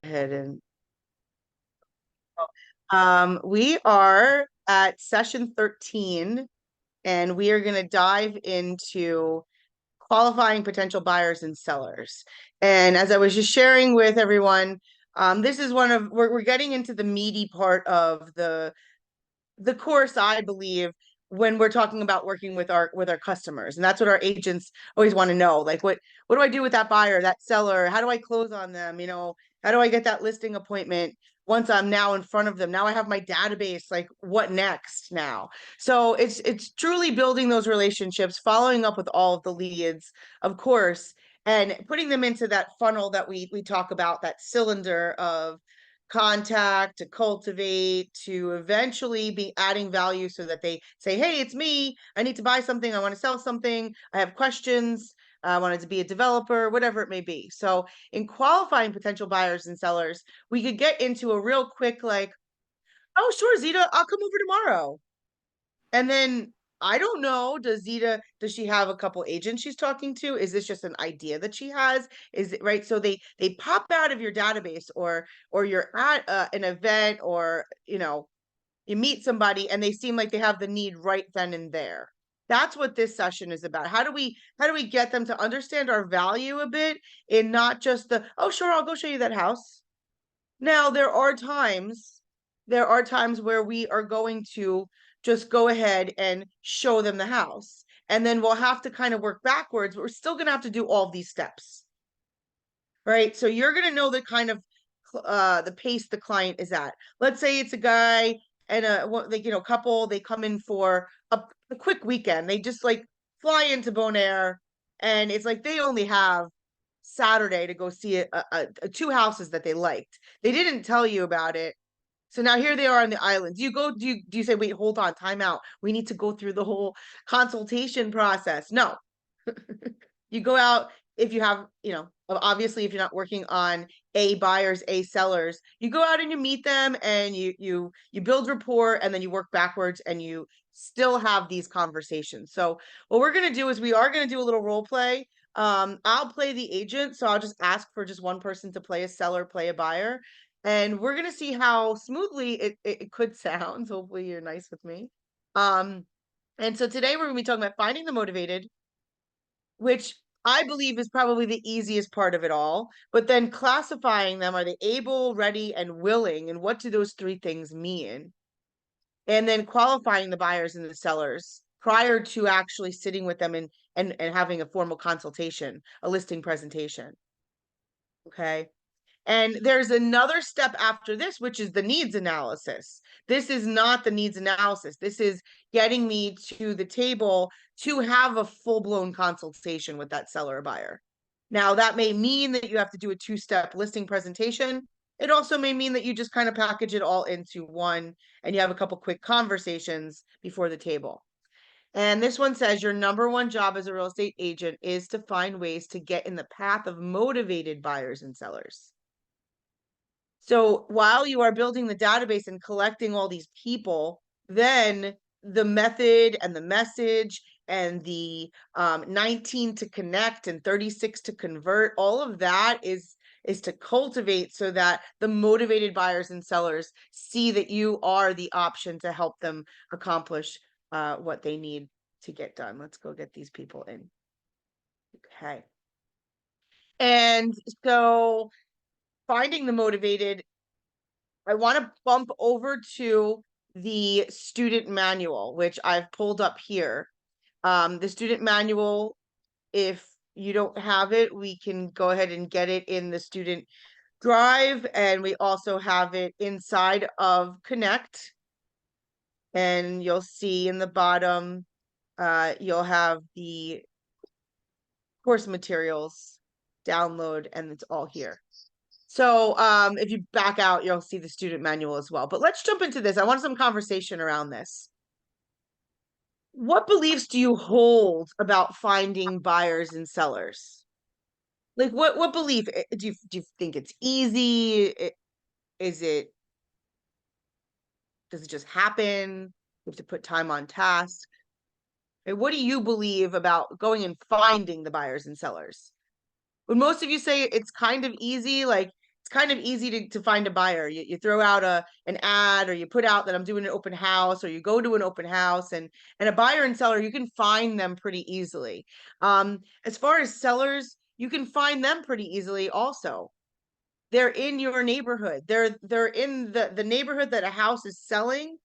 Ahead and we are at session 13, and we are going to dive into qualifying potential buyers and sellers. And as I was just sharing with everyone, this is one of we're getting into the meaty part of the course, I believe, when we're talking about working with our customers. And that's what our agents always want to know. Like what do I do with that buyer, that seller? How do I close on them? How do I get that listing appointment once I'm now in front of them? Now I have my database, like what next now? So it's truly building those relationships, following up with all of the leads, of course, and putting them into that funnel that we talk about, that cylinder of contact to cultivate to eventually be adding value so that they say, hey, it's me, I need to buy something, I want to sell something, I have questions, I wanted to be a developer, whatever it may be. So in qualifying potential buyers and sellers, we could get into a real quick, like, oh sure, Zita, I'll come over tomorrow. And then I don't know, does she have a couple agents she's talking to? Is this just an idea that she has? Is it right? So they pop out of your database, or you're at an event, or you meet somebody and they seem like they have the need right then and there. That's what this session is about. How do we get them to understand our value a bit, in not just the, oh sure, I'll go show you that house. Now, there are times where we are going to just go ahead and show them the house. And then we'll have to kind of work backwards, but we're still going to have to do all these steps, right? So you're going to know the kind of the pace the client is at. Let's say it's a guy and couple, they come in for a quick weekend. They just like fly into Bonaire, and it's like they only have Saturday to go see two houses that they liked. They didn't tell you about it. So now here they are on the island. Do you say, wait, hold on, time out. We need to go through the whole consultation process. No. You go out, if you have, obviously if you're not working on A buyers, A sellers, you go out and you meet them, and you build rapport, and then you work backwards and you still have these conversations. So what we're going to do is we are going to do a little role play. I'll play the agent, so I'll just ask for just one person to play a seller, play a buyer, and we're going to see how smoothly it could sound. Hopefully you're nice with me. And so today we're going to be talking about finding the motivated, which I believe is probably the easiest part of it all, but then classifying them. Are they able, ready, and willing? And what do those three things mean? And then qualifying the buyers and the sellers prior to actually sitting with them and having a formal consultation, a listing presentation. Okay. And there's another step after this, which is the needs analysis. This is not the needs analysis. This is getting me to the table to have a full-blown consultation with that seller or buyer. Now, that may mean that you have to do a two-step listing presentation. It also may mean that you just kind of package it all into one, and you have a couple quick conversations before the table. And this one says your number one job as a real estate agent is to find ways to get in the path of motivated buyers and sellers. So while you are building the database and collecting all these people, then the method and the message and the 19 to connect and 36 to convert, all of that is to cultivate so that the motivated buyers and sellers see that you are the option to help them accomplish what they need to get done. Let's go get these people in. Okay. And so finding the motivated, I want to bump over to the student manual, which I've pulled up here. The student manual, if you don't have it, we can go ahead and get it in the student drive, and we also have it inside of Connect. And you'll see in the bottom, you'll have the course materials download, and it's all here. So if you back out, you'll see the student manual as well. But let's jump into this. I want some conversation around this. What beliefs do you hold about finding buyers and sellers? Like what belief do you think it's easy? Is it does it just happen? You have to put time on task. What do you believe about going and finding the buyers and sellers? Would most of you say it's kind of easy, like it's kind of easy to find a buyer. You throw out an ad, or you put out that I'm doing an open house, or you go to an open house, and a buyer and seller, you can find them pretty easily. As far as sellers, you can find them pretty easily also. They're in your neighborhood. They're in the neighborhood that a house is selling.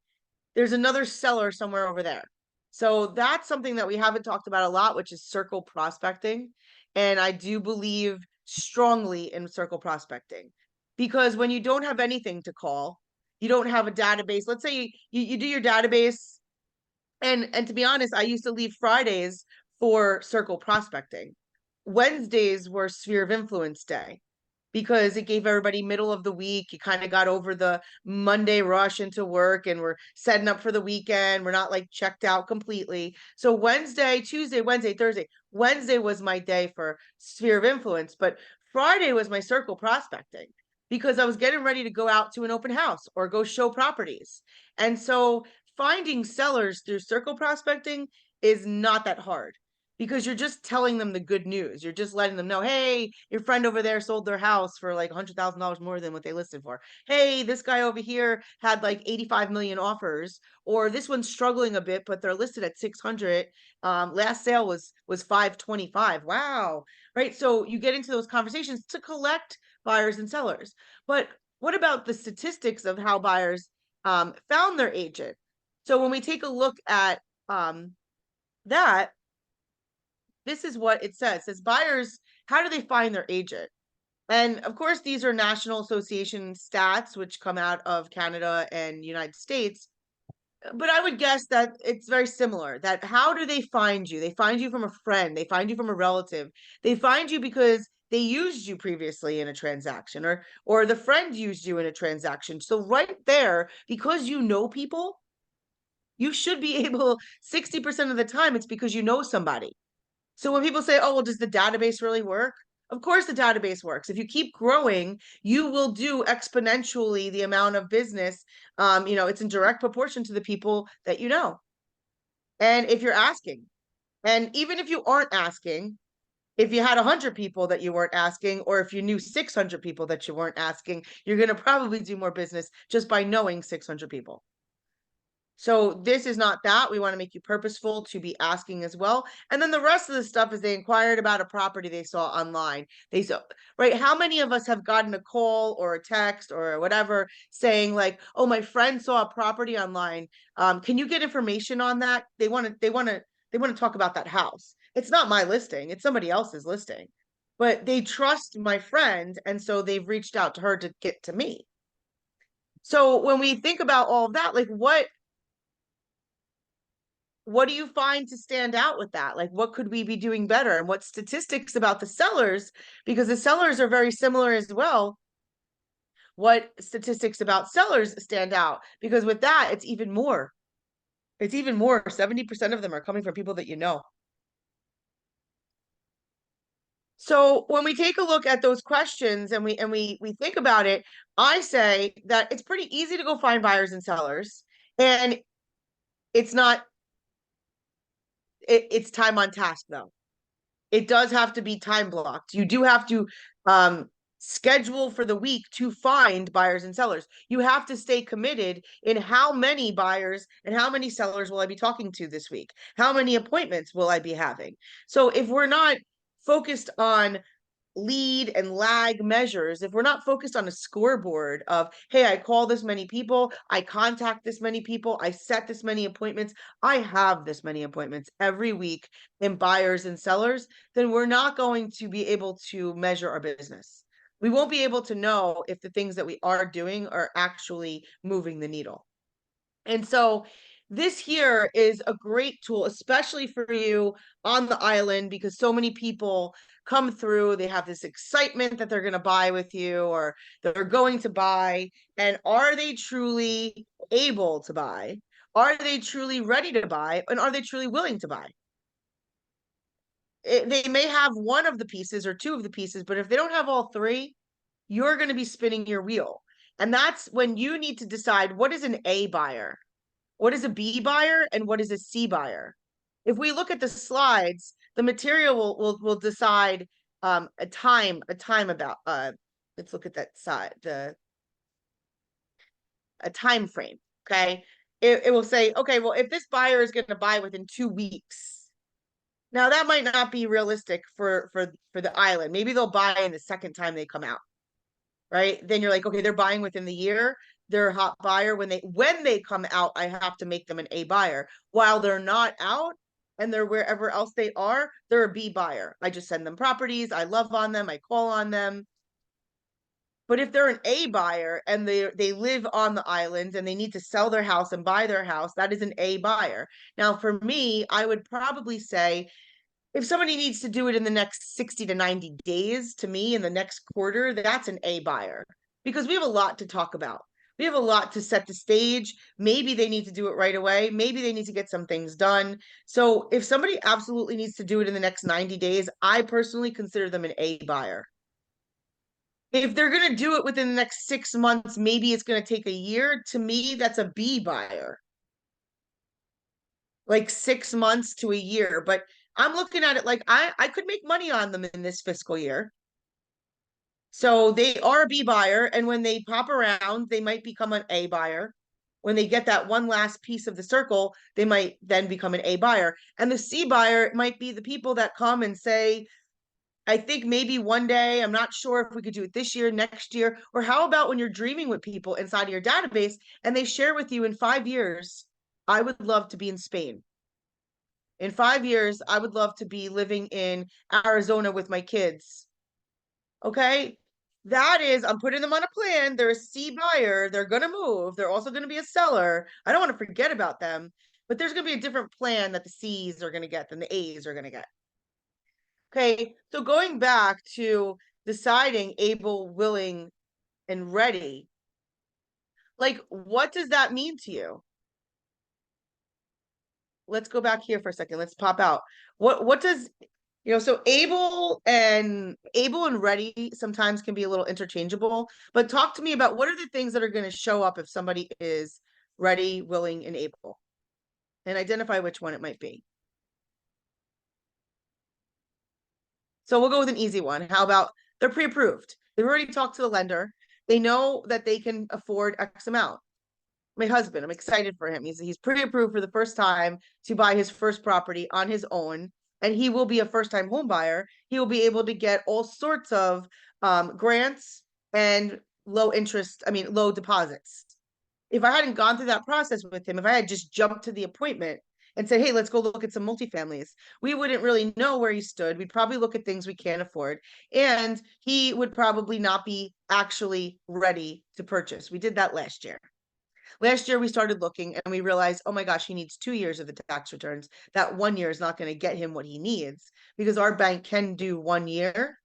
There's another seller somewhere over there. So that's something that we haven't talked about a lot, which is circle prospecting. And I do believe strongly in circle prospecting, because when you don't have anything to call, you don't have a database. Let's say you do your database, and to be honest, I used to leave Fridays for circle prospecting. Wednesdays were sphere of influence day, because it gave everybody middle of the week. You kind of got over the Monday rush into work, and we're setting up for the weekend. We're not like checked out completely. So Wednesday, Tuesday, Wednesday, Thursday. Wednesday was my day for sphere of influence, but Friday was my circle prospecting, because I was getting ready to go out to an open house or go show properties. And so finding sellers through circle prospecting is not that hard, because you're just telling them the good news. You're just letting them know, hey, your friend over there sold their house for like $100,000 more than what they listed for. Hey, this guy over here had like 85 million offers, or this one's struggling a bit, but they're listed at 600. Last sale was 525. Wow. Right. So you get into those conversations to collect buyers and sellers. But what about the statistics of how buyers found their agent? So when we take a look at that, this is what it says. It says buyers, how do they find their agent? And of course, these are National Association stats, which come out of Canada and United States. But I would guess that it's very similar. That how do they find you? They find you from a friend. They find you from a relative. They find you because they used you previously in a transaction, or the friend used you in a transaction. So right there, because you know people, you should be able, 60% of the time, it's because you know somebody. So when people say, oh, well, does the database really work? Of course the database works. If you keep growing, you will do exponentially the amount of business. It's in direct proportion to the people that you know. And if you're asking, and even if you aren't asking, if you had 100 people that you weren't asking, or if you knew 600 people that you weren't asking, you're going to probably do more business just by knowing 600 people. So this is not that. We want to make you purposeful to be asking as well. And then the rest of the stuff is they inquired about a property they saw online. They saw, right? How many of us have gotten a call or a text or whatever saying like, oh, my friend saw a property online. Can you get information on that? They want to talk about that house. It's not my listing. It's somebody else's listing, but they trust my friend. And so they've reached out to her to get to me. So when we think about all of that, like what do you find to stand out with that? Like, what could we be doing better? And what statistics about the sellers, because the sellers are very similar as well. What statistics about sellers stand out? Because with that, it's even more. It's even more. 70% of them are coming from people that you know. So when we take a look at those questions and we think about it, I say that it's pretty easy to go find buyers and sellers. And it's not it's time on task though. It does have to be time blocked. You do have to schedule for the week to find buyers and sellers. You have to stay committed in how many buyers and how many sellers will I be talking to this week? How many appointments will I be having? So if we're not focused on lead and lag measures, if we're not focused on a scoreboard of, hey, I call this many people, I contact this many people, I set this many appointments, I have this many appointments every week in buyers and sellers, then we're not going to be able to measure our business. We won't be able to know if the things that we are doing are actually moving the needle. And so this here is a great tool, especially for you on the island, because so many people come through, they have this excitement that they're going to buy with you, or they're going to buy. And are they truly able to buy? Are they truly ready to buy? And are they truly willing to buy? They may have one of the pieces or two of the pieces, but if they don't have all three, you're going to be spinning your wheel. And that's when you need to decide, what is an A buyer? What is a B buyer and what is a C buyer? If we look at the slides, the material will decide a time let's look at that side, a time frame. Okay. It will say, okay, well, if this buyer is going to buy within 2 weeks, now that might not be realistic for the island. Maybe they'll buy in the second time they come out, right? Then you're like, okay, they're buying within the year. They're a hot buyer. When they come out, I have to make them an A buyer. While they're not out and they're wherever else they are, they're a B buyer. I just send them properties. I love on them. I call on them. But if they're an A buyer and they live on the island and they need to sell their house and buy their house, that is an A buyer. Now, for me, I would probably say if somebody needs to do it in the next 60 to 90 days, to me, in the next quarter, that's an A buyer because we have a lot to talk about. We have a lot to set the stage. Maybe they need to do it right away. Maybe they need to get some things done. So if somebody absolutely needs to do it in the next 90 days, I personally consider them an A buyer. If they're going to do it within the next 6 months, maybe it's going to take a year. To me, that's a B buyer. Like 6 months to a year. But I'm looking at it like I could make money on them in this fiscal year. So they are a B buyer. And when they pop around, they might become an A buyer. When they get that one last piece of the circle, they might then become an A buyer. And the C buyer might be the people that come and say, I think maybe one day, I'm not sure if we could do it this year, next year, or how about when you're dreaming with people inside of your database and they share with you in 5 years, I would love to be in Spain. In 5 years, I would love to be living in Arizona with my kids. Okay. That is, I'm putting them on a plan. They're a C buyer. They're going to move. They're also going to be a seller. I don't want to forget about them, but there's going to be a different plan that the C's are going to get than the A's are going to get. Okay, so going back to deciding able, willing, and ready, like what does that mean to you? Let's go back here for a second. Let's pop out. What does so able and ready sometimes can be a little interchangeable, but talk to me about what are the things that are going to show up if somebody is ready, willing, and able, and identify which one it might be. So we'll go with an easy one. How about they're pre-approved? They've already talked to the lender. They know that they can afford X amount. My husband, I'm excited for him. He's pre-approved for the first time to buy his first property on his own, and he will be a first-time home buyer. He will be able to get all sorts of grants and low deposits. If I hadn't gone through that process with him, if I had just jumped to the appointment and said, hey, let's go look at some multifamilies, we wouldn't really know where he stood. We'd probably look at things we can't afford. And he would probably not be actually ready to purchase. We did that last year. Last year, we started looking and we realized, oh my gosh, he needs 2 years of the tax returns. That 1 year is not going to get him what he needs because our bank can do 1 year,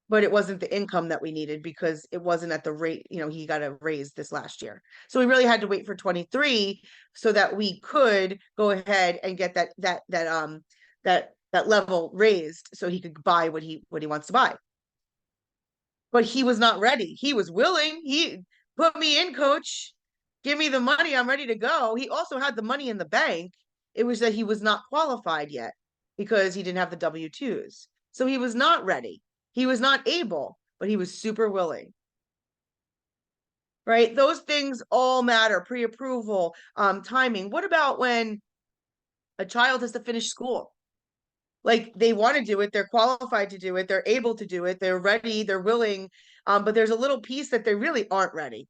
but it wasn't the income that we needed because it wasn't at the rate, he got a raise this last year. So we really had to wait for 23 so that we could go ahead and get that level raised so he could buy what he wants to buy. But he was not ready. He was willing. He put me in, coach. Give me the money. I'm ready to go. He also had the money in the bank. It was that he was not qualified yet because he didn't have the W-2s. So he was not ready. He was not able, but he was super willing. Right? Those things all matter. Pre-approval, timing. What about when a child has to finish school? Like they want to do it, they're qualified to do it, they're able to do it, they're ready, they're willing, but there's a little piece that they really aren't ready.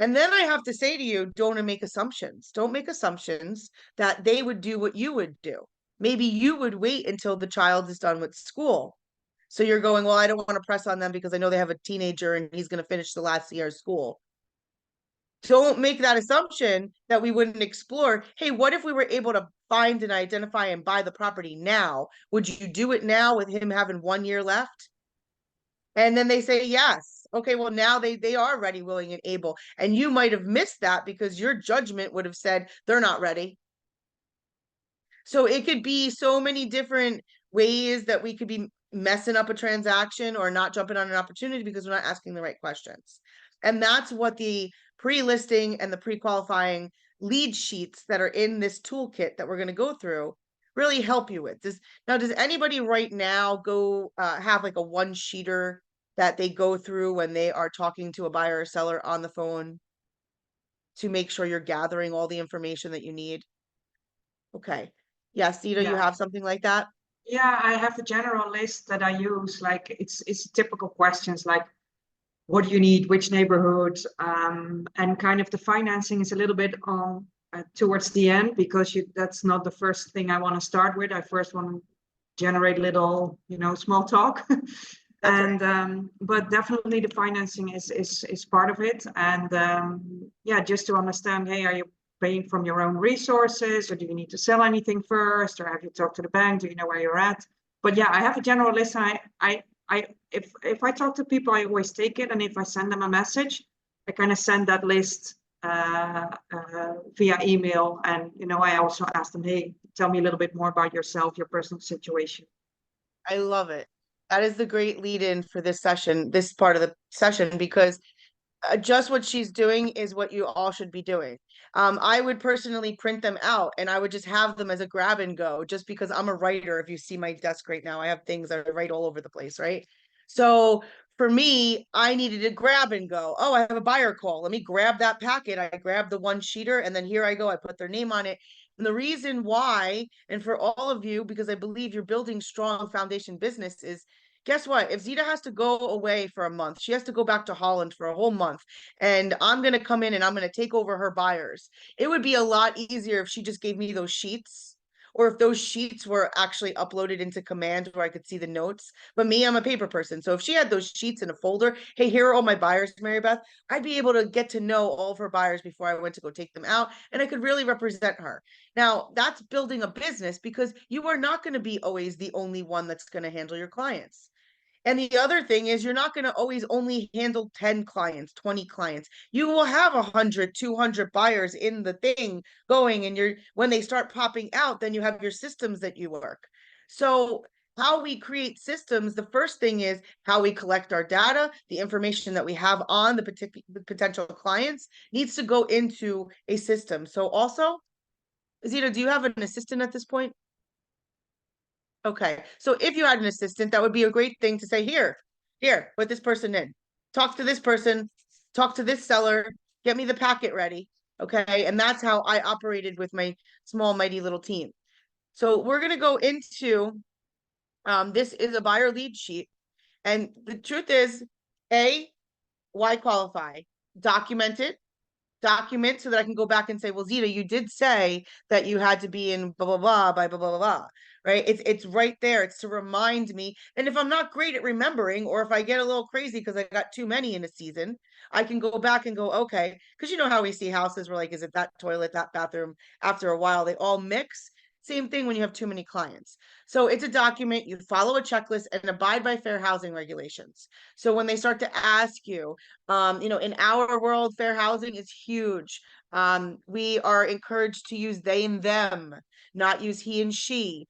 And then I have to say to you, don't make assumptions. Don't make assumptions that they would do what you would do. Maybe you would wait until the child is done with school. So you're going, well, I don't want to press on them because I know they have a teenager and he's going to finish the last year of school. Don't make that assumption that we wouldn't explore. Hey, what if we were able to find and identify and buy the property now? Would you do it now with him having 1 year left? And then they say yes. Okay, well, now they are ready, willing, and able. And you might have missed that because your judgment would have said they're not ready. So it could be so many different ways that we could be messing up a transaction or not jumping on an opportunity because we're not asking the right questions. And that's what the pre-listing and the pre-qualifying lead sheets that are in this toolkit that we're going to go through really help you with. Does anybody right now go have like a one-sheeter that they go through when they are talking to a buyer or seller on the phone to make sure you're gathering all the information that you need? Okay. Yes, Zita, you Yeah. have something like that? Yeah, I have a general list that I use. Like it's typical questions like what do you need, which neighborhood, and kind of the financing is a little bit on towards the end because that's not the first thing I want to start with. I first want to generate little, small talk. That's right. And but definitely the financing is part of it. And yeah, just to understand, hey, are you paying from your own resources, or do you need to sell anything first, or have you talked to the bank? Do you know where you're at? But yeah, I have a general list. I if I talk to people, I always take it, and if I send them a message, I kind of send that list via email. And I also ask them, hey, tell me a little bit more about yourself, your personal situation. I love it. That is the great lead in for this session, this part of the session, because just what she's doing is what you all should be doing. I would personally print them out and I would just have them as a grab and go, just because I'm a writer. If you see my desk right now, I have things I write all over the place, right? So for me, I needed to grab and go. Oh, I have a buyer call. Let me grab that packet. I grab the one sheeter and then here I go. I put their name on it. And the reason why, and for all of you, because I believe you're building strong foundation business, is guess what? If Zita has to go away for a month, she has to go back to Holland for a whole month, and I'm going to come in and I'm going to take over her buyers. It would be a lot easier if she just gave me those sheets, or if those sheets were actually uploaded into Command where I could see the notes. But me, I'm a paper person. So if she had those sheets in a folder, hey, here are all my buyers, Mary Beth, I'd be able to get to know all of her buyers before I went to go take them out, and I could really represent her. Now, that's building a business because you are not going to be always the only one that's going to handle your clients. And the other thing is you're not going to always only handle 10 clients, 20 clients. You will have 100, 200 buyers in the thing going, and when they start popping out, then you have your systems that you work. So how we create systems, the first thing is how we collect our data, the information that we have on the potential clients needs to go into a system. So also, Zita, do you have an assistant at this point? Okay, so if you had an assistant, that would be a great thing to say, here, put this person in. Talk to this person, talk to this seller, get me the packet ready. Okay, and that's how I operated with my small, mighty little team. So we're gonna go into, this is a buyer lead sheet. And the truth is, why qualify? Document it, document so that I can go back and say, well, Zita, you did say that you had to be in blah blah blah by blah blah blah blah. Right? It's right there. It's to remind me. And if I'm not great at remembering, or if I get a little crazy because I got too many in a season, I can go back and go, okay, because you know how we see houses, we're like, is it that toilet, that bathroom? After a while, they all mix. Same thing when you have too many clients. So it's a document, you follow a checklist and abide by fair housing regulations. So when they start to ask you, in our world, fair housing is huge. We are encouraged to use they and them, not use he and she,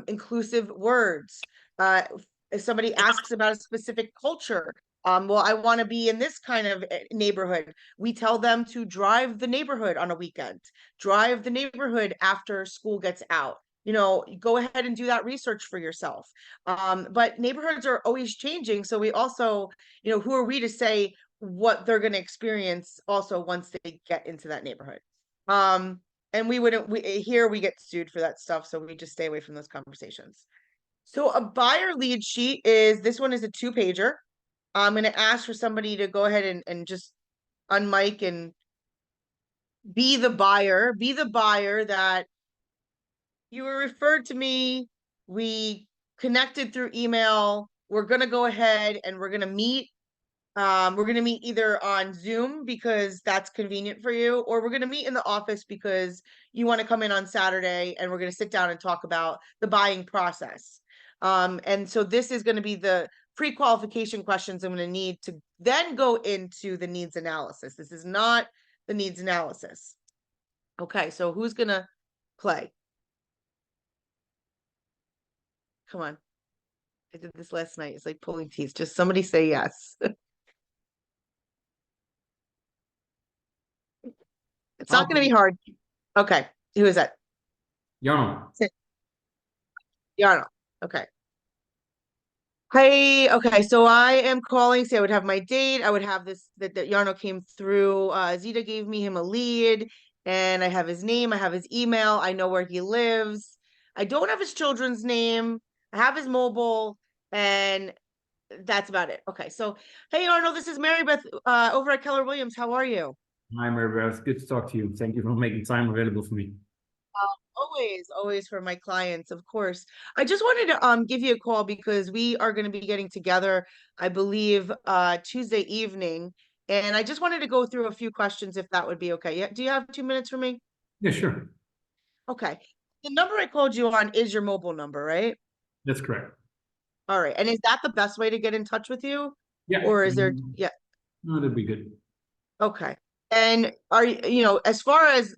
inclusive words. If somebody asks about a specific culture, well, I want to be in this kind of neighborhood. We tell them to drive the neighborhood on a weekend, drive the neighborhood after school gets out. Go ahead and do that research for yourself. But neighborhoods are always changing. So we also, who are we to say what they're going to experience also once they get into that neighborhood? And we get sued for that stuff. So we just stay away from those conversations. So a buyer lead sheet this one is a 2-pager. I'm going to ask for somebody to go ahead and just unmic and be the buyer that you were referred to me. We connected through email. We're going to go ahead and we're going to meet. We're going to meet either on Zoom because that's convenient for you, or we're going to meet in the office because you want to come in on Saturday and we're going to sit down and talk about the buying process. And so this is going to be the pre-qualification questions I'm going to need to then go into the needs analysis. This is not the needs analysis. Okay, so who's going to play? Come on. I did this last night. It's like pulling teeth. Just somebody say yes. It's not going to be hard. Okay. Who is that? Yarno. Yarno. Okay. Hi, okay, so I am calling, say I would have my date, I would have this, that Yarno came through, Zeta gave me him a lead, and I have his name, I have his email, I know where he lives. I don't have his children's name, I have his mobile, and that's about it. Okay, so, hey Arnold, this is Mary Beth, over at Keller Williams, how are you? Hi, Mary Beth. Good to talk to you. Thank you for making time available for me. Always for my clients, of course. I just wanted to give you a call because we are going to be getting together, I believe, Tuesday evening, and I just wanted to go through a few questions if that would be okay. Yeah, do you have 2 minutes for me? Yeah, sure. Okay. The number I called you on is your mobile number, right? That's correct. All right. And is that the best way to get in touch with you? Yeah. Or is there, yeah, No, that'd be good. okay. And are you, as far as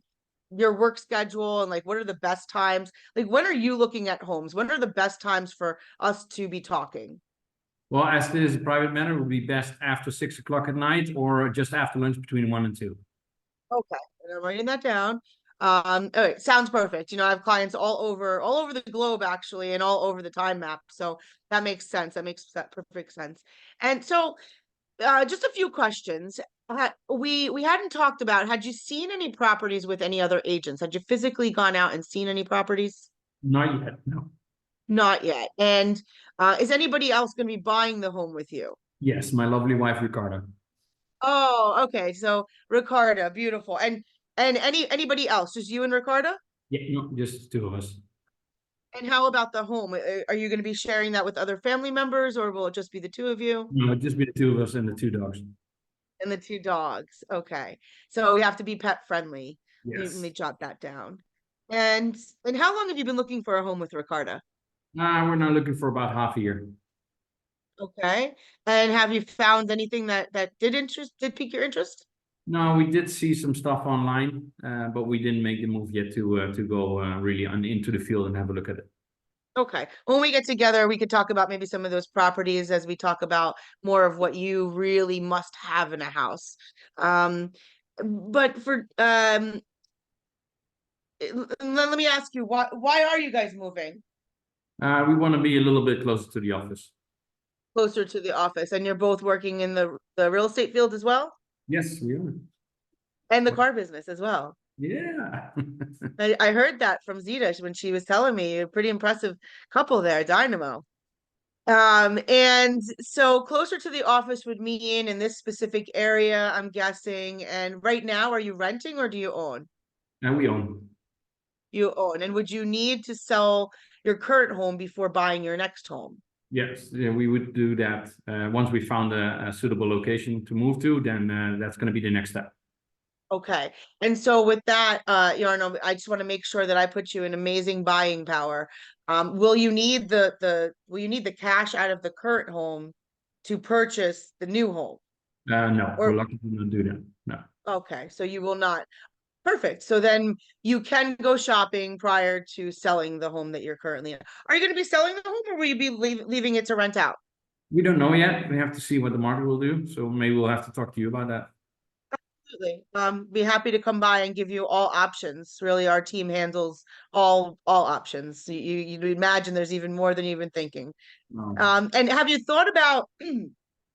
your work schedule and like what are the best times, like when are you looking at homes, when are the best times for us to be talking? Well, as this is a private matter, it would be best after 6 o'clock at night or just after lunch between 1 and 2. Okay, and I'm writing that down. All right, sounds perfect. I have clients all over the globe actually, and all over the time map, so that makes sense. That makes perfect sense. And so just a few questions. We hadn't talked about, had you seen any properties with any other agents? Had you physically gone out and seen any properties? Not yet. No. Not yet. And is anybody else going to be buying the home with you? Yes, my lovely wife, Ricardo. Oh, okay. So Ricarda, beautiful. And anybody else? Just you and Ricarda? Yeah, no, just two of us. And how about the home? Are you going to be sharing that with other family members, or will it just be the two of you No, it'd just be the two of us and the two dogs. and the two dogs? Okay. So we have to be pet friendly. Let Yes. me jot that down. And how long have you been looking for a home with Ricarda? We're now looking for about half a year. Okay. And have you found anything that did pique your interest? No, we did see some stuff online, but we didn't make the move yet to go really into the field and have a look at it. Okay. When we get together, we could talk about maybe some of those properties as we talk about more of what you really must have in a house. But for let me ask you, why are you guys moving We want to be a little bit closer to the office. closer to the office? And you're both working in the real estate field as well, Yes, we are. and the car business as well. Yeah. I heard that from Zita when she was telling me, you're a pretty impressive couple there, Dynamo. And so closer to the office would mean in this specific area, I'm guessing. And right now, are you renting or do you own? And we own. You own. And would you need to sell your current home before buying your next home? Yes, yeah, we would do that. Once we found a suitable location to move to, then that's going to be the next step. Okay. And so with that, Yarno, I just want to make sure that I put you in amazing buying power. Will you need will you need the cash out of the current home to purchase the new home? No, we're Or lucky to not do that. No. okay, so you will not. Perfect. So then you can go shopping prior to selling the home that you're currently in. Are you going to be selling the home or will you be leaving it to rent out? We don't know yet. We have to see what the market will do. So maybe we'll have to talk to you about that. Absolutely. Be happy to come by and give you all options. Really, our team handles all options. You imagine there's even more than you've been thinking. And have you thought about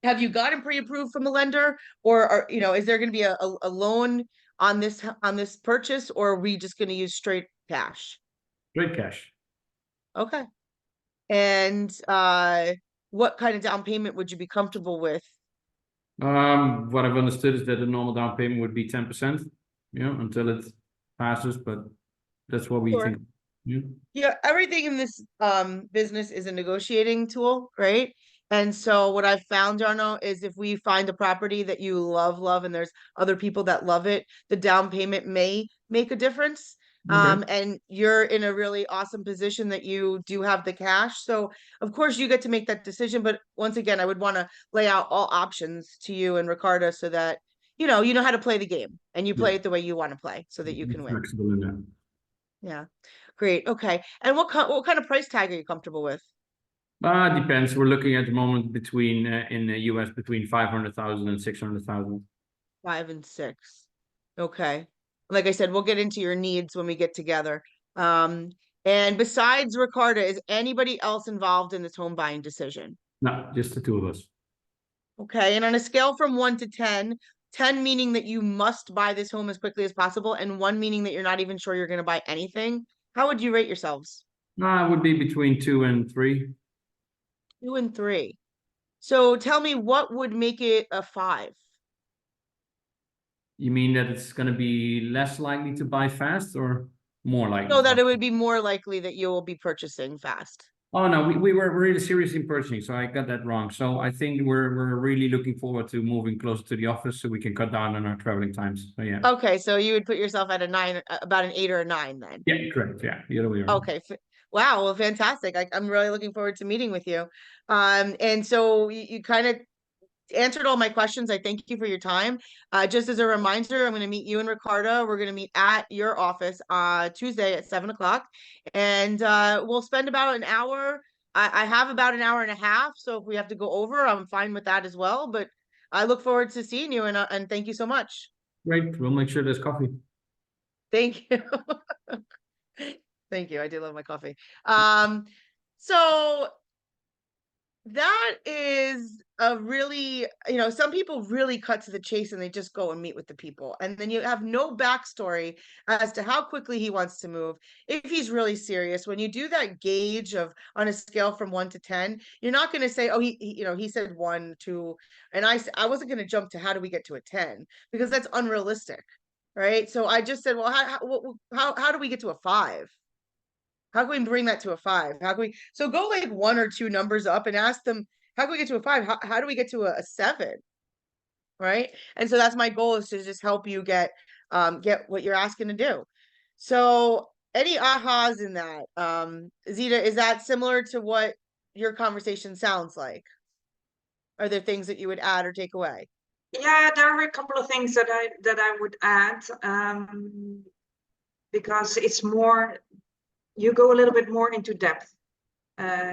have you gotten pre-approved from a lender, or is there going to be a loan on this purchase, or are we just going to use straight cash? Great cash. Okay. And what kind of down payment would you be comfortable with? What I've understood is that the normal down payment would be 10%, until it passes, but that's what we Sure. think. Yeah. Yeah, everything in this business is a negotiating tool, right? And so what I've found, Jarno, is if we find a property that you love, and there's other people that love it, the down payment may make a difference. Okay. And you're in a really awesome position that you do have the cash. So of course you get to make that decision. But once again, I would want to lay out all options to you and Ricardo so that you know how to play the game and you play Yeah. it the way you want to play so that you can win. Flexible in that. Yeah. Great. Okay. And what kind of price tag are you comfortable with? Depends. We're looking at the moment between in the US between 500,000 and 600,000. 5 and 6. Okay. Like I said, we'll get into your needs when we get together. And besides Ricarda, is anybody else involved in this home buying decision? No, just the two of us. Okay, and on a scale from 1 to 10, 10 meaning that you must buy this home as quickly as possible, and 1 meaning that you're not even sure you're going to buy anything, how would you rate yourselves? It would be between 2 and 3. 2 and 3. So tell me, what would make it a 5? You mean that it's gonna be less likely to buy fast or more likely? So to that buy it would be more likely that you will be purchasing fast. Oh, no, we were really serious in purchasing, so I got that wrong. So I think we're really looking forward to moving closer to the office so we can cut down on our traveling times. So yeah. Okay, so you would put yourself at a 9, about an 8 or a 9 then. Yeah, correct. Yeah, the other way around. Okay. Wow. Well, fantastic. I'm really looking forward to meeting with you. And so you kind of answered all my questions. I thank you for your time. Just as a reminder, I'm going to meet you and Ricardo. We're going to meet at your office Tuesday at 7 o'clock, and we'll spend about an hour. I have about an hour and a half, so if we have to go over, I'm fine with that as well. But I look forward to seeing you, and thank you so much. Great. We'll make sure there's coffee. Thank you. Thank you. I do love my coffee. So that is a really, some people really cut to the chase and they just go and meet with the people. And then you have no backstory as to how quickly he wants to move. If he's really serious, when you do that gauge of on a scale from 1 to 10, you're not going to say, oh, he said 1, 2. And I wasn't going to jump to how do we get to a 10, because that's unrealistic. Right. So I just said, well, how do we get to a 5? How can we bring that to a 5? How can we, so go like 1 or 2 numbers up and ask them, how can we get to a 5? How do we get to a 7? Right. And so that's my goal, is to just help you get what you're asking to do. So any ahas in that? Zita, is that similar to what your conversation sounds like? Are there things that you would add or take away? Yeah, there are a couple of things that I would add, because it's more, you go a little bit more into depth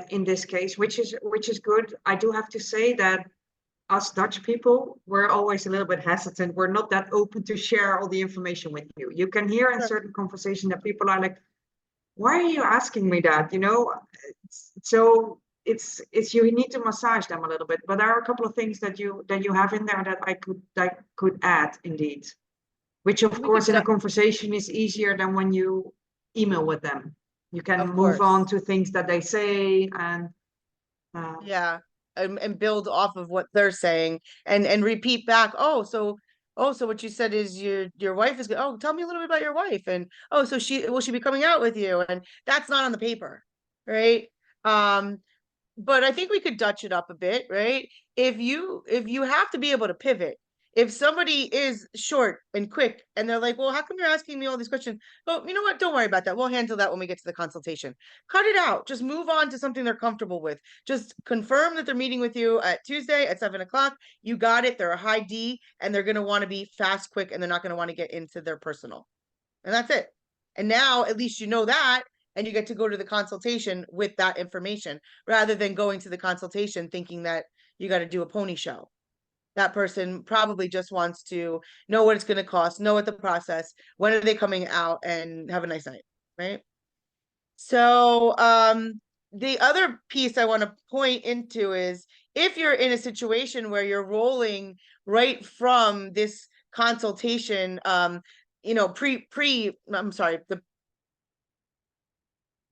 in this case, which is good. I do have to say that us Dutch people, we're always a little bit hesitant. We're not that open to share all the information with you. You can hear in certain conversation that people are like, why are you asking me that? So it's you need to massage them a little bit. But there are a couple of things that you have in there that I could add indeed, which of course in a conversation is easier than when you email with them. You can move on to things that they say and yeah, and build off of what they're saying and repeat back. So what you said is your wife is good. Oh, tell me a little bit about your wife. And oh, so will she be coming out with you? And that's not on the paper, right? But I think we could Dutch it up a bit, right? If you have to be able to pivot. If somebody is short and quick and they're like, well, how come you're asking me all these questions? Well, you know what? Don't worry about that. We'll handle that when we get to the consultation. Cut it out. Just move on to something they're comfortable with. Just confirm that they're meeting with you at Tuesday at 7 o'clock. You got it. They're a high D and they're going to want to be fast, quick, and they're not going to want to get into their personal. And that's it. And now at least you know that, and you get to go to the consultation with that information rather than going to the consultation thinking that you got to do a pony show. That person probably just wants to know what it's going to cost, know what the process, when are they coming out, and have a nice night, right? So the other piece I want to point into is if you're in a situation where you're rolling right from this consultation, I'm sorry,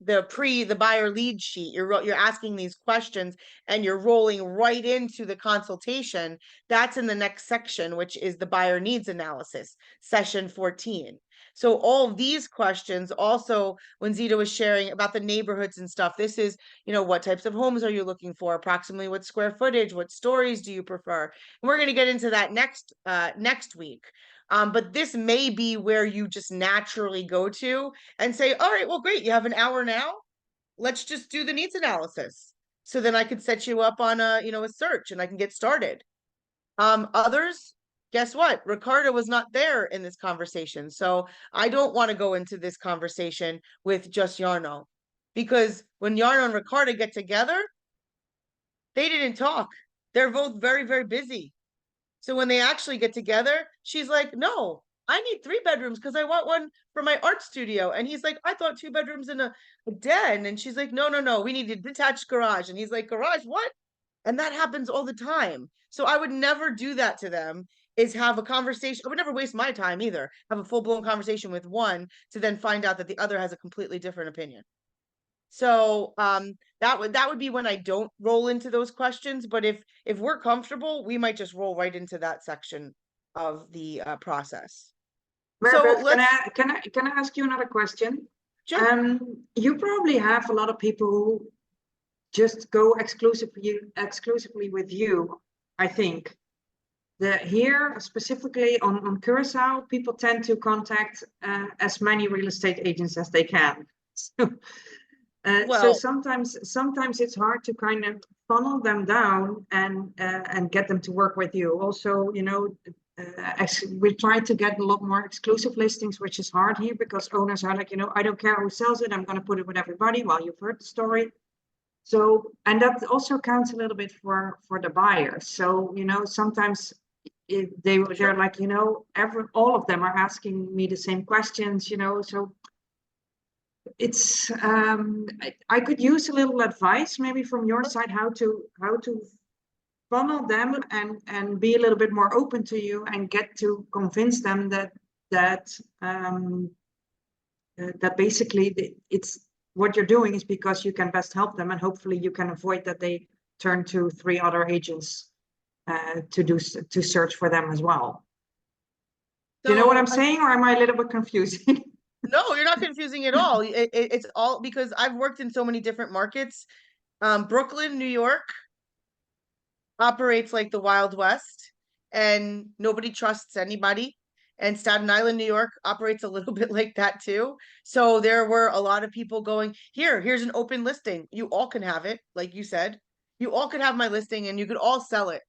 the buyer lead sheet, you're asking these questions and you're rolling right into the consultation. That's in the next section, which is the buyer needs analysis, session 14. So all these questions also, when Zita was sharing about the neighborhoods and stuff, this is, what types of homes are you looking for? Approximately what square footage, what stories do you prefer? And we're going to get into that next week. But this may be where you just naturally go to and say, all right, well, great. You have an hour now. Let's just do the needs analysis. So then I could set you up on a search and I can get started. Others, guess what? Ricardo was not there in this conversation. So I don't want to go into this conversation with just Jarno, because when Jarno and Ricardo get together, they didn't talk. They're both very, very busy. So when they actually get together, she's like, no, I need 3 bedrooms because I want one for my art studio. And he's like, I thought 2 bedrooms in a den. And she's like, no, we need a detached garage. And he's like, garage, what? And that happens all the time. So I would never do that to them, is have a conversation. I would never waste my time either. Have a full-blown conversation with one to then find out that the other has a completely different opinion. So that would be when I don't roll into those questions. But if we're comfortable, we might just roll right into that section of the process. So Maribeth, let's can I ask you another question? sure. You probably have a lot of people who just go exclusively with you, I think. Here, specifically on Curacao, people tend to contact as many real estate agents as they can. So, so Well, sometimes it's hard to kind of funnel them down and get them to work with you. Also, you know, we try to get a lot more exclusive listings, which is hard here because owners are like, you know, I don't care who sells it, I'm going to put it with everybody. Well, you've heard the story. So, and that also counts a little bit for the buyers. So, you know, sometimes they're like, you know, all of them are asking me the same questions, you know, so it's I could use a little advice maybe from your side how to funnel them and be a little bit more open to you and get to convince them that basically it's what you're doing is because you can best help them, and hopefully you can avoid that they turn to 3 other agents to search for them as well. Do you know what I'm saying, or am I a little bit confusing? No, you're not confusing at all. It's all because I've worked in so many different markets. Brooklyn, New York operates like the Wild West, and nobody trusts anybody. And Staten Island, New York operates a little bit like that too. So there were a lot of people going, here's an open listing. You all can have it, like you said. You all could have my listing and you could all sell it.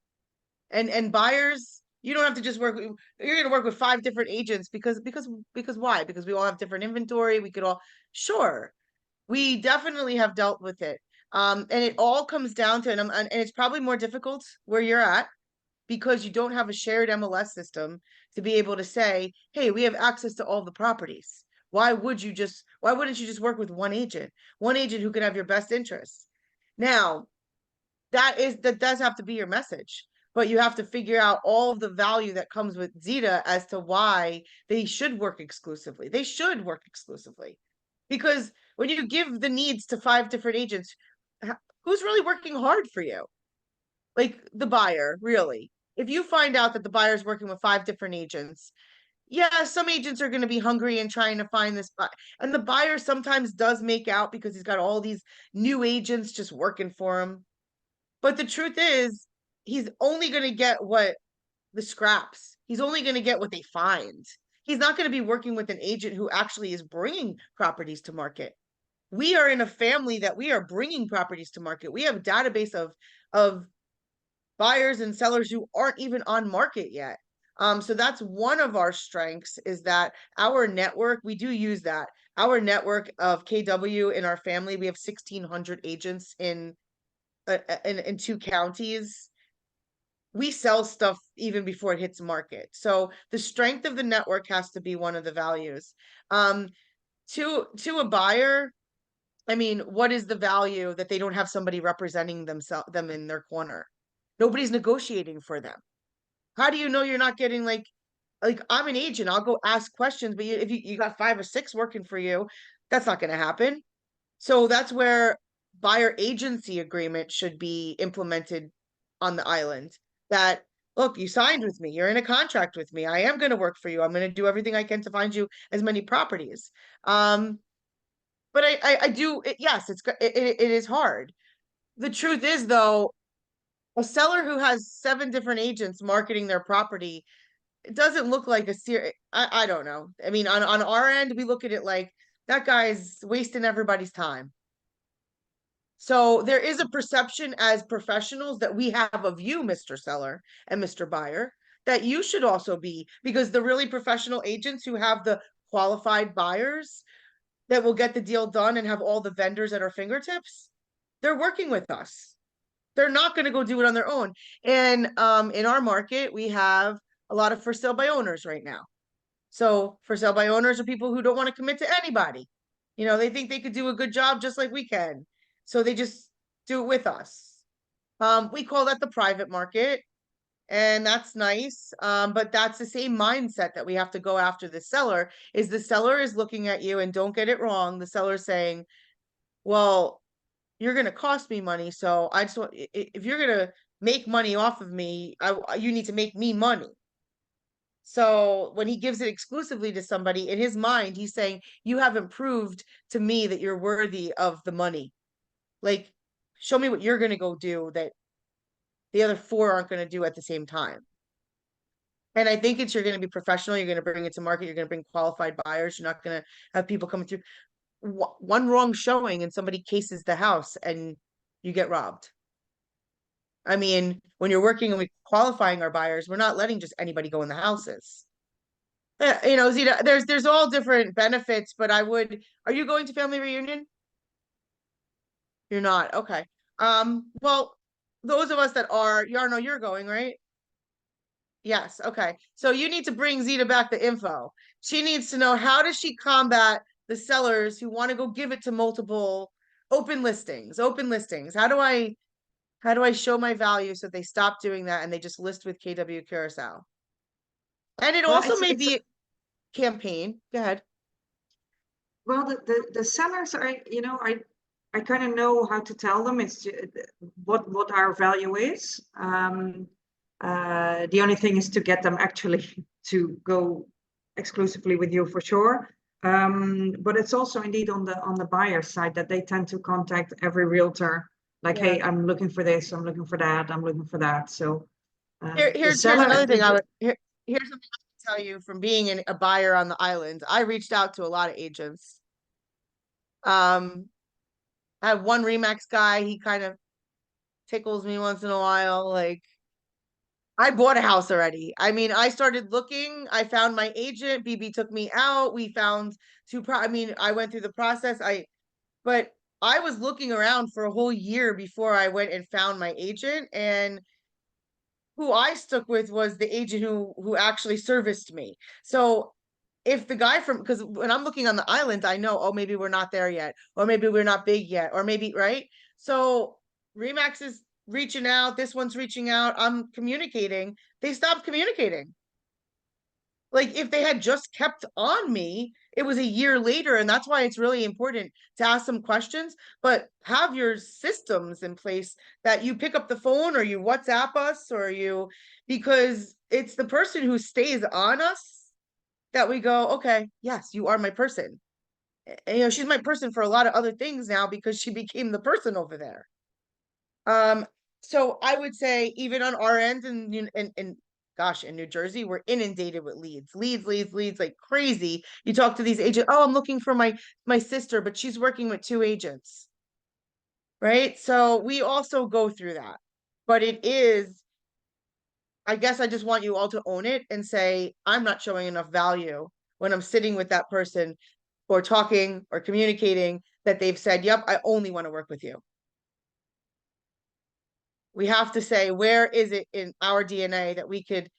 And buyers, you don't have to just work, you're gonna work with 5 different agents because why? Because we all have different inventory. We could all, sure. We definitely have dealt with it. And it all comes down to, and it's probably more difficult where you're at because you don't have a shared MLS system to be able to say, hey, we have access to all the properties. Why wouldn't you just work with one agent who could have your best interests? Now, that does have to be your message, but you have to figure out all of the value that comes with Zeta as to why they should work exclusively. They should work exclusively. Because when you give the needs to 5 different agents, who's really working hard for you? Like the buyer, really. If you find out that the buyer's working with 5 different agents, yeah, some agents are going to be hungry and trying to find this. And the buyer sometimes does make out because he's got all these new agents just working for him. But the truth is, he's only going to get what the scraps. He's only going to get what they find. He's not going to be working with an agent who actually is bringing properties to market. We are in a family that we are bringing properties to market. We have a database of buyers and sellers who aren't even on market yet. So that's one of our strengths, is that our network, we do use that. Our network of KW in our family, we have 1,600 agents in 2 counties. We sell stuff even before it hits market. So the strength of the network has to be one of the values. To a buyer, I mean, what is the value that they don't have somebody representing them in their corner? Nobody's negotiating for them. How do you know you're not getting like I'm an agent, I'll go ask questions, but if you got 5 or 6 working for you, that's not going to happen. So that's where buyer agency agreement should be implemented on the island. That, look, you signed with me, you're in a contract with me, I am going to work for you, I'm going to do everything I can to find you as many properties. But I do it, yes, it is hard. The truth is, though, a seller who has 7 different agents marketing their property, it doesn't look like a serious. I don't know. I mean, on our end, we look at it like that guy's wasting everybody's time. So there is a perception as professionals that we have of you, Mr. Seller and Mr. Buyer, that you should also be, because the really professional agents who have the qualified buyers that will get the deal done and have all the vendors at our fingertips, they're working with us. They're not going to go do it on their own. And in our market, we have a lot of for sale by owners right now. So for sale by owners are people who don't want to commit to anybody. You know, they think they could do a good job just like we can. So they just do it with us. We call that the private market. And that's nice. But that's the same mindset that we have to go after the seller, is the seller is looking at you, and don't get it wrong. The seller's saying, well, you're going to cost me money. So I just want, if you're going to make money off of me, you need to make me money. So when he gives it exclusively to somebody, in his mind, he's saying, you haven't proved to me that you're worthy of the money. Like, show me what you're going to go do that the other four aren't going to do at the same time. And I think you're going to be professional. You're going to bring it to market. You're going to bring qualified buyers. You're not going to have people coming through. One wrong showing and somebody cases the house and you get robbed. I mean, when you're working and we're qualifying our buyers, we're not letting just anybody go in the houses. You know, Zita, there's all different benefits, but are you going to family reunion? You're not. Okay. Well, those of us that are, Yarno, you're going, right? Yes, okay. So you need to bring Zita back the info. She needs to know, how does she combat the sellers who want to go give it to multiple open listings? How do I show my value so they stop doing that and they just list with KW Curacao? And it Well, also it's- may it's- be a campaign. Go ahead. Well, the sellers are, I kind of know how to tell them what our value is. The only thing is to get them actually to go exclusively with you for sure. But it's also indeed on the buyer side that they tend to contact every realtor, like, Yeah. hey, I'm looking for this, I'm looking for that, I'm looking for that. So Here's another thing here's something I can tell you from being a buyer on the island. I reached out to a lot of agents. I have one Remax guy, he kind of tickles me once in a while. Like, I bought a house already. I mean, I started looking, I found my agent, BB took me out, we found I went through the process. But I was looking around for a whole year before I went and found my agent, and who I stuck with was the agent who actually serviced me. So if the guy because when I'm looking on the island, I know, oh, maybe we're not there yet, or maybe we're not big yet, or maybe, right? So Remax is reaching out, this one's reaching out, I'm communicating. They stopped communicating. Like, if they had just kept on me, it was a year later. And that's why it's really important to ask some questions, but have your systems in place that you pick up the phone or you WhatsApp us because it's the person who stays on us that we go, okay, yes, you are my person. And, you know, she's my person for a lot of other things now because she became the person over there. So I would say, even on our end, and gosh, in New Jersey, we're inundated with leads like crazy. You talk to these agents, oh, I'm looking for my sister, but she's working with 2 agents. Right? So we also go through that. But I guess I just want you all to own it and say, I'm not showing enough value when I'm sitting with that person or talking or communicating that they've said, yep, I only want to work with you. We have to say, where is it in our DNA that we could,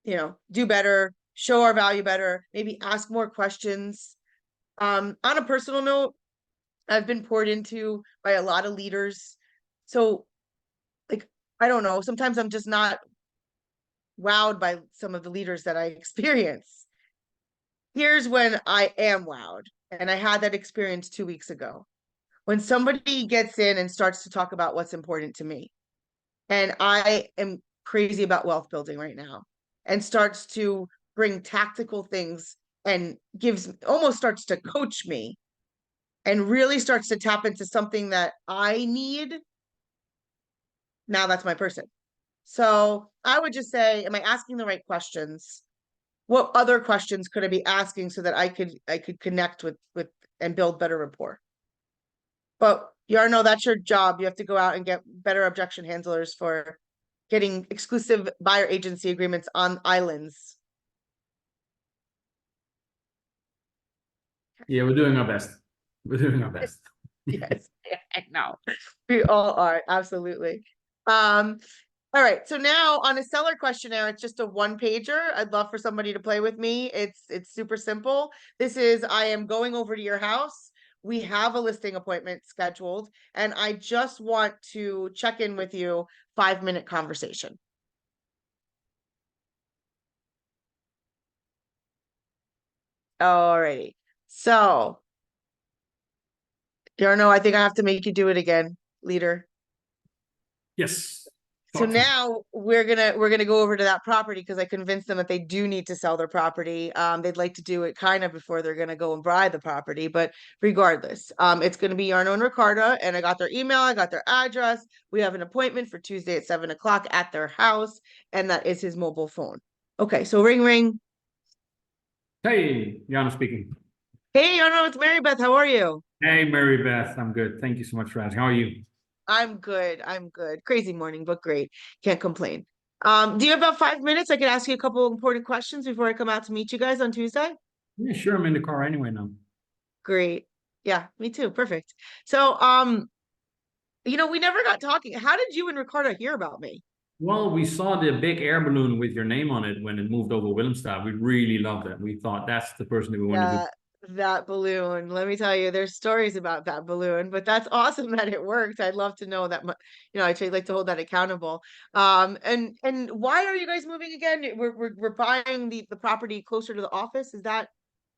do better, show our value better, maybe ask more questions. On a personal note, I've been poured into by a lot of leaders. So, like, I don't know, sometimes I'm just not wowed by some of the leaders that I experience. Here's when I am wowed, and I had that experience 2 weeks ago. When somebody gets in and starts to talk about what's important to me, and I am crazy about wealth building right now, and starts to bring tactical things and almost starts to coach me and really starts to tap into something that I need. Now that's my person. So I would just say, am I asking the right questions? What other questions could I be asking so that I could connect with and build better rapport? But Yarno, that's your job. You have to go out and get better objection handlers for getting exclusive buyer agency agreements on islands. Yeah, we're doing our best. We're doing our best. Yes, I know. We all are, absolutely. All right, so now on a seller questionnaire, it's just a 1-pager. I'd love for somebody to play with me. It's super simple. This is, I am going over to your house. we have a listing appointment scheduled, and I just want to check in with you, 5-minute conversation. Alrighty, so. Jarno, I think I have to make you do it again, leader. Yes. So Talk to me. now we're gonna go over to that property because I convinced them that they do need to sell their property. They'd like to do it kind of before they're gonna go and buy the property, but regardless, it's gonna be Jarno and Ricarda, and I got their email, I got their address. We have an appointment for Tuesday at 7 o'clock at their house, and that is his mobile phone. Okay, so ring ring. Hey, Jana speaking. Hey Jarno, it's Mary Beth. How are you? Hey, Mary Beth, I'm good. Thank you so much for asking. How are you? I'm good. I'm good. Crazy morning, but great. Can't complain. Do you have about 5 minutes? I could ask you a couple of important questions before I come out to meet you guys on Tuesday? Yeah, sure. I'm in the car anyway now. Great. Yeah, me too. Perfect. So, we never got talking. How did you and Ricardo hear about me? Well, we saw the big air balloon with your name on it when it moved over Willemstad. We really loved it. We thought that's the person that we want to do. That balloon. Let me tell you, there's stories about that balloon, but that's awesome that it worked. I'd love to know that. I'd like to hold that accountable. And why are you guys moving again? We're buying the property closer to the office. Is that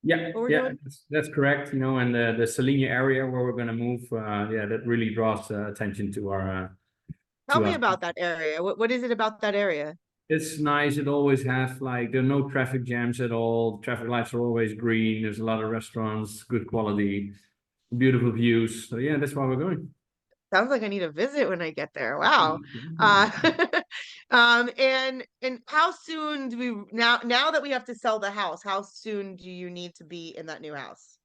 Yeah, what we're yeah, doing? that's correct. And the Selenia area where we're gonna move, yeah, that really draws attention to our Tell to me us. about that area. What is it about that area? It's nice. It always has like there are no traffic jams at all. The traffic lights are always green. There's a lot of restaurants, good quality, beautiful views. So yeah, that's why we're going. Sounds like I need a visit when I get there. Wow. Uh, and how soon do we now that we have to sell the house, how soon do you need to be in that new house?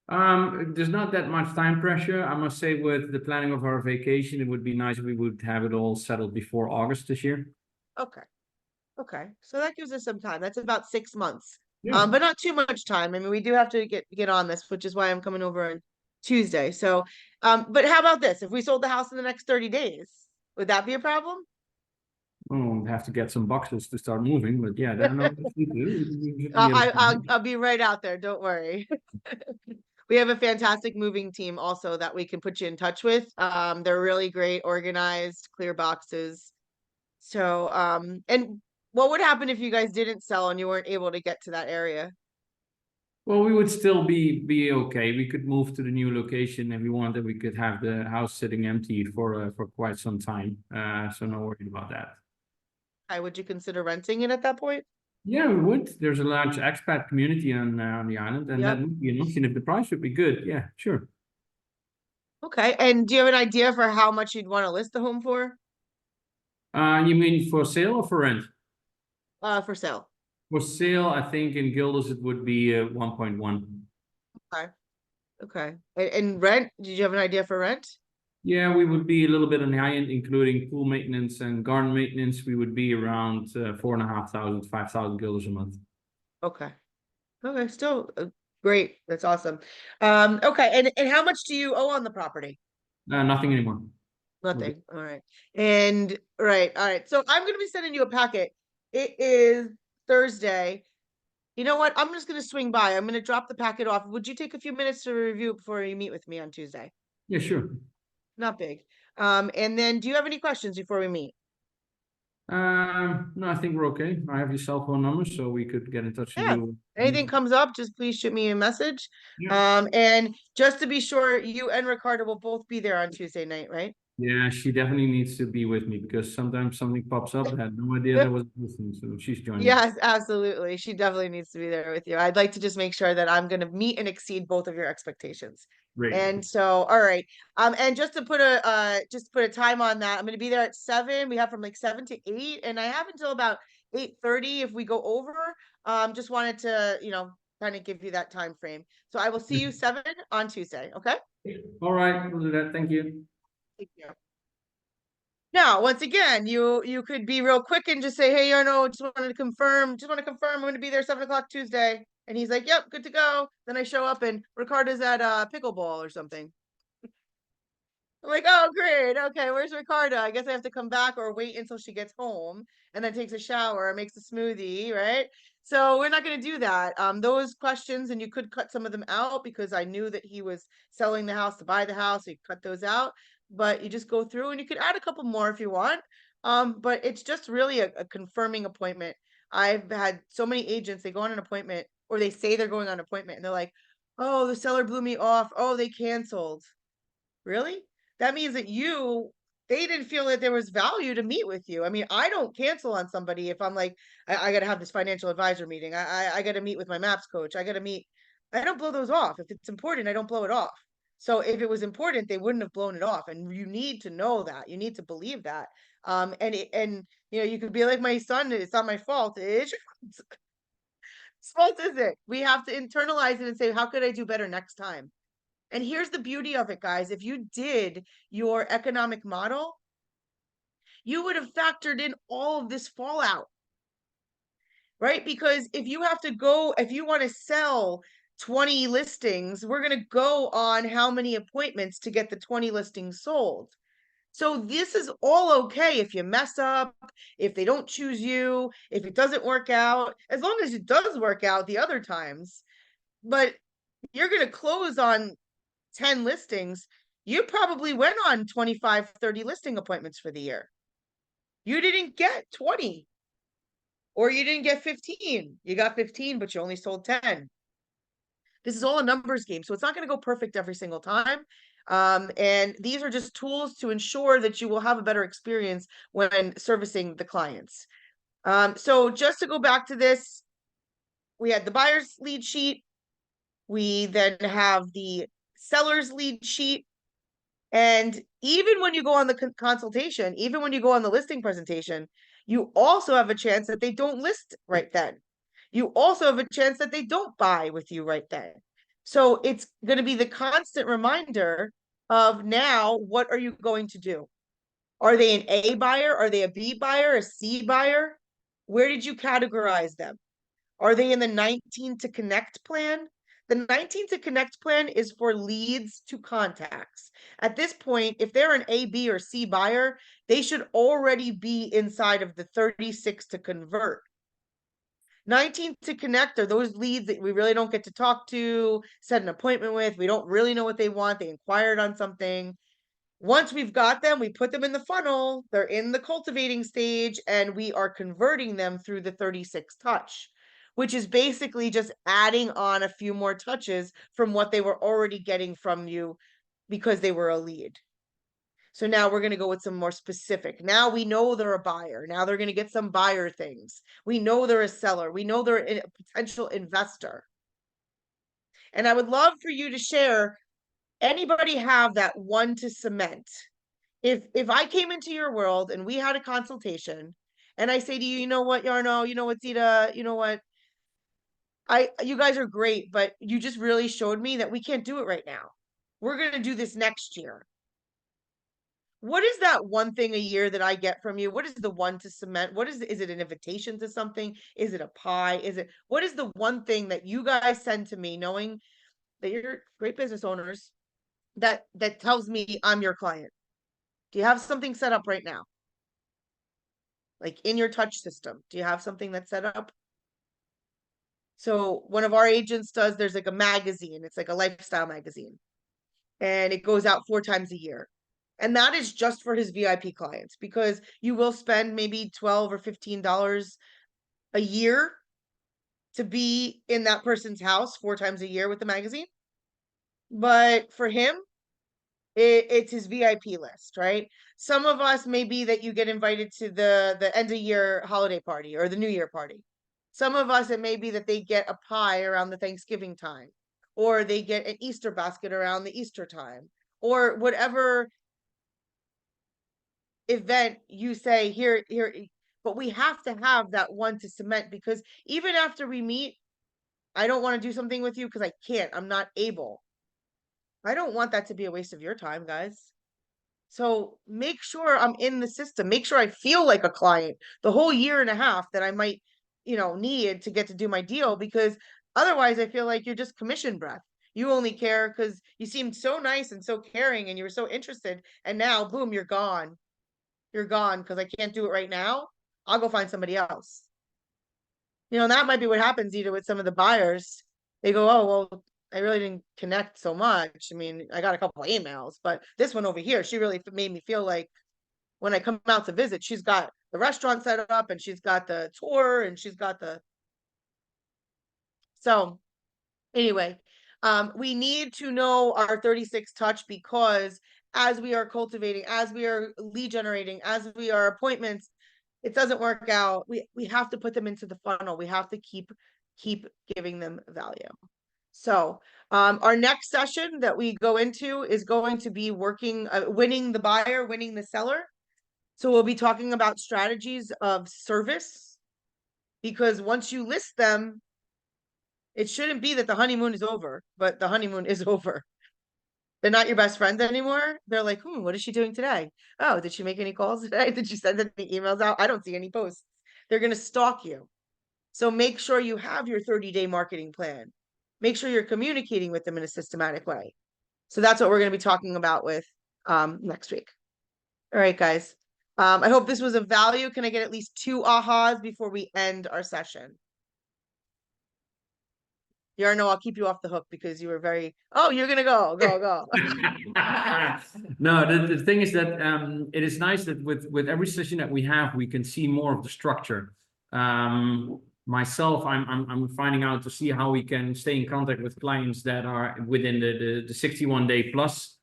There's not that much time pressure. I must say, with the planning of our vacation, it would be nice if we would have it all settled before August this year. Okay. Okay. So that gives us some time. That's about 6 months. Yeah. But not too much time. I mean, we do have to get on this, which is why I'm coming over on Tuesday. So, but how about this? If we sold the house in the next 30 days, would that be a problem? Oh, we have to get some boxes to start moving, but yeah, there are no issues. We should be able to I'll be right out there. Don't worry. We have a fantastic moving team also that we can put you in touch with. They're really great, organized, clear boxes. So, and what would happen if you guys didn't sell and you weren't able to get to that area? Well, we would still be okay. We could move to the new location if we wanted. We could have the house sitting empty for quite some time. So no worry about that. Would you consider renting it at that point? Yeah, we would. There's a large expat community on the island, and Yep. that would be an option if the price would be good. Yeah, sure. Okay. And do you have an idea for how much you'd want to list the home for? You mean for sale or for rent? For sale. For sale, I think in Guilders it would be 1.1. Okay. Okay. And rent, did you have an idea for rent? Yeah, we would be a little bit on the high end, including pool maintenance and garden maintenance. We would be around 4,500, 5,000 Guilders a month. Okay. Okay. Still great. That's awesome. Okay. And how much do you owe on the property? Nothing anymore. Nothing. All right. And right. All right. So I'm going to be sending you a packet. It is Thursday. You know what? I'm just going to swing by. I'm going to drop the packet off. Would you take a few minutes to review it before you meet with me on Tuesday? Yeah, sure. Not big. And then do you have any questions before we meet? No, I think we're okay. I have your cell phone number, so we could get in touch with Yeah. you. Anything comes up, just please shoot me a message. Yeah. And just to be sure, you and Ricardo will both be there on Tuesday night, right? Yeah, she definitely needs to be with me because sometimes something pops up. I had no idea that was listening, so she's joining. Yes, absolutely. She definitely needs to be there with you. I'd like to just make sure that I'm going to meet and exceed both of your expectations. Great. And so, all right. And just to put a time on that, I'm going to be there at 7. We have from like 7 to 8, and I have until about 8:30 if we go over. Just wanted to, kind of give you that time frame. So I will see you 7 on Tuesday. Okay. All right, we'll do that. Thank you. Thank you. Now, once again, you could be real quick and just say, "Hey, Jarno, just want to confirm I'm going to be there 7 o'clock Tuesday." And he's like, "Yep, good to go." Then I show up and Ricardo's at pickleball or something. I'm like, oh, great. Okay, where's Ricardo? I guess I have to come back or wait until she gets home and then takes a shower, makes a smoothie, right? So we're not going to do that. Those questions, and you could cut some of them out because I knew that he was selling the house to buy the house. So you cut those out, but you just go through and you could add a couple more if you want. But it's just really a confirming appointment. I've had so many agents, they go on an appointment or they say they're going on an appointment and they're like, oh, the seller blew me off. Oh, they canceled. Really? That means that they didn't feel that there was value to meet with you. I mean, I don't cancel on somebody if I'm like, I got to have this financial advisor meeting. I got to meet with my MAPS coach. I don't blow those off. If it's important, I don't blow it off. So if it was important, they wouldn't have blown it off. And you need to know that. You need to believe that. And you could be like my son, it's not my fault. It's fault, is it? We have to internalize it and say, how could I do better next time? And here's the beauty of it, guys. If you did your economic model, you would have factored in all of this fallout, right? Because if you want to sell 20 listings, we're going to go on how many appointments to get the 20 listings sold. So this is all okay if you mess up, if they don't choose you, if it doesn't work out, as long as it does work out the other times. But you're going to close on 10 listings. You probably went on 25, 30 listing appointments for the year. You didn't get 20 or you didn't get 15. You got 15, but you only sold 10. This is all a numbers game. So it's not going to go perfect every single time. And these are just tools to ensure that you will have a better experience when servicing the clients. So just to go back to this, we had the buyer's lead sheet. We then have the seller's lead sheet. And even when you go on the consultation, even when you go on the listing presentation, you also have a chance that they don't list right then. You also have a chance that they don't buy with you right then. So it's going to be the constant reminder of now, what are you going to do? Are they an A buyer? Are they a B buyer? A C buyer? Where did you categorize them? Are they in the 19 to connect plan? The 19 to connect plan is for leads to contacts. At this point, if they're an A, B, or C buyer, they should already be inside of the 36 to convert. 19 to connect are those leads that we really don't get to talk to, set an appointment with. We don't really know what they want. They inquired on something. Once we've got them, we put them in the funnel. They're in the cultivating stage, and we are converting them through the 36 touch, which is basically just adding on a few more touches from what they were already getting from you because they were a lead. So now we're going to go with some more specific. Now we know they're a buyer. Now they're going to get some buyer things. We know they're a seller. We know they're a potential investor. And I would love for you to share, anybody have that one to cement? If I came into your world and we had a consultation and I say to you, you know what, Yarno, you know what, Zita, you know what, you guys are great, but you just really showed me that we can't do it right now. We're going to do this next year. What is that one thing a year that I get from you? What is the one to cement? Is it an invitation to something? Is it a pie? What is the one thing that you guys send to me, knowing that you're great business owners, that tells me I'm your client? Do you have something set up right now? Like in your touch system, do you have something that's set up? So one of our agents there's like a magazine. It's like a lifestyle magazine. And it goes out 4 times a year. And that is just for his VIP clients, because you will spend maybe $12 or $15 a year to be in that person's house 4 times a year with the magazine. But for him, it's his VIP list, right? Some of us may be that you get invited to the end of year holiday party or the New Year party. Some of us, it may be that they get a pie around the Thanksgiving time, or they get an Easter basket around the Easter time, or whatever event you say here. But we have to have that one to cement, because even after we meet, I don't want to do something with you because I can't, I'm not able. I don't want that to be a waste of your time, guys. So make sure I'm in the system. Make sure I feel like a client the whole year and a half that I might, need to get to do my deal, because otherwise I feel like you're just commission breath. You only care because you seemed so nice and so caring and you were so interested. And now, boom, you're gone. You're gone because I can't do it right now. I'll go find somebody else. You know, and that might be what happens either with some of the buyers. They go, oh, well, I really didn't connect so much. I mean, I got a couple of emails, but this one over here, she really made me feel like when I come out to visit, she's got the restaurant set up and she's got the tour and she's got the. So anyway, we need to know our 36 touch because as we are cultivating, as we are lead generating, as we are appointments, it doesn't work out. We have to put them into the funnel. We have to keep giving them value. So our next session that we go into is going to be working, winning the buyer, winning the seller. So we'll be talking about strategies of service because once you list them, it shouldn't be that the honeymoon is over, but the honeymoon is over. They're not your best friends anymore. They're like, what is she doing today? Oh, did she make any calls today? Did she send any emails out? I don't see any posts. They're going to stalk you. So make sure you have your 30-day marketing plan. Make sure you're communicating with them in a systematic way. So that's what we're going to be talking about with next week. All right, guys. I hope this was of value. Can I get at least 2 ahas before we end our session? Yarno, I'll keep you off the hook because you were very, you're gonna go. No, the thing is that it is nice that with every session that we have, we can see more of the structure. Myself, I'm finding out to see how we can stay in contact with clients that are within the 61 day plus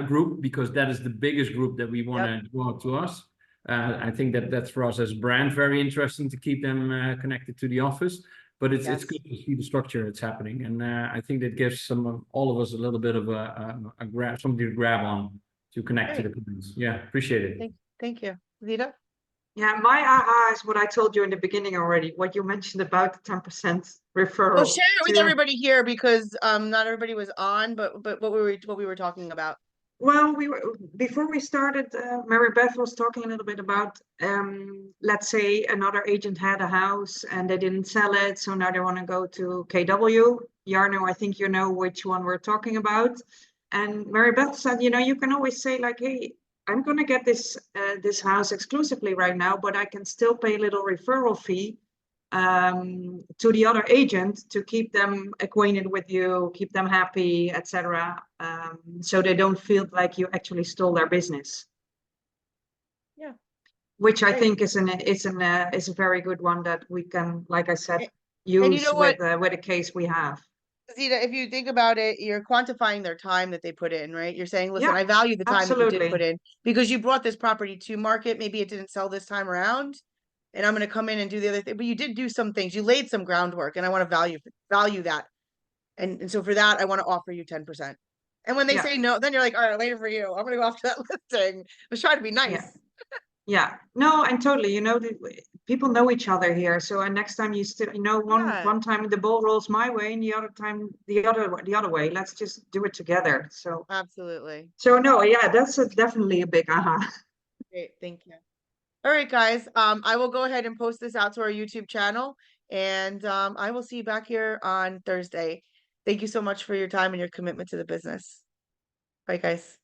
group, because that is the biggest group that we want to go out to us. I think that's for us as a brand very interesting to keep them connected to the office. But it's good to see the structure that's happening, and I think that gives all of us a little bit of a grab, something to grab on to connect to the clients. Yeah, appreciate it. Thank you, Zita. Yeah, my aha is what I told you in the beginning already. What you mentioned about the 10% referral. Well, share it with everybody here because not everybody was on, but what we were talking about. Well, before we started, Mary Beth was talking a little bit about, let's say another agent had a house and they didn't sell it, so now they want to go to KW. Yarno, I think you know which one we're talking about. And Mary Beth said, you can always say like, hey, I'm going to get this house exclusively right now, but I can still pay a little referral fee to the other agent to keep them acquainted with you, keep them happy, etc. So they don't feel like you actually stole their business. Yeah, which I think is a very good one that we can, like I said, use with a case we have. Zita, if you think about it, you're quantifying their time that they put in, right? You're saying, listen, I value the time that you did put in because you brought this property to market. Maybe it didn't sell this time around. And I'm going to come in and do the other thing, but you did do some things. You laid some groundwork, and I want to value that. And so for that, I want to offer you 10%. And when they say no, then you're like, all right, later for you. I'm going to go after that listing. I was trying to be nice. Yeah, no, and totally, people know each other here. So next time you still, one time the ball rolls my way and the other time the other way. Let's just do it together. So absolutely. So no, that's definitely a big aha. Great, thank you. All right, guys. I will go ahead and post this out to our YouTube channel, and I will see you back here on Thursday. Thank you so much for your time and your commitment to the business. Bye, guys.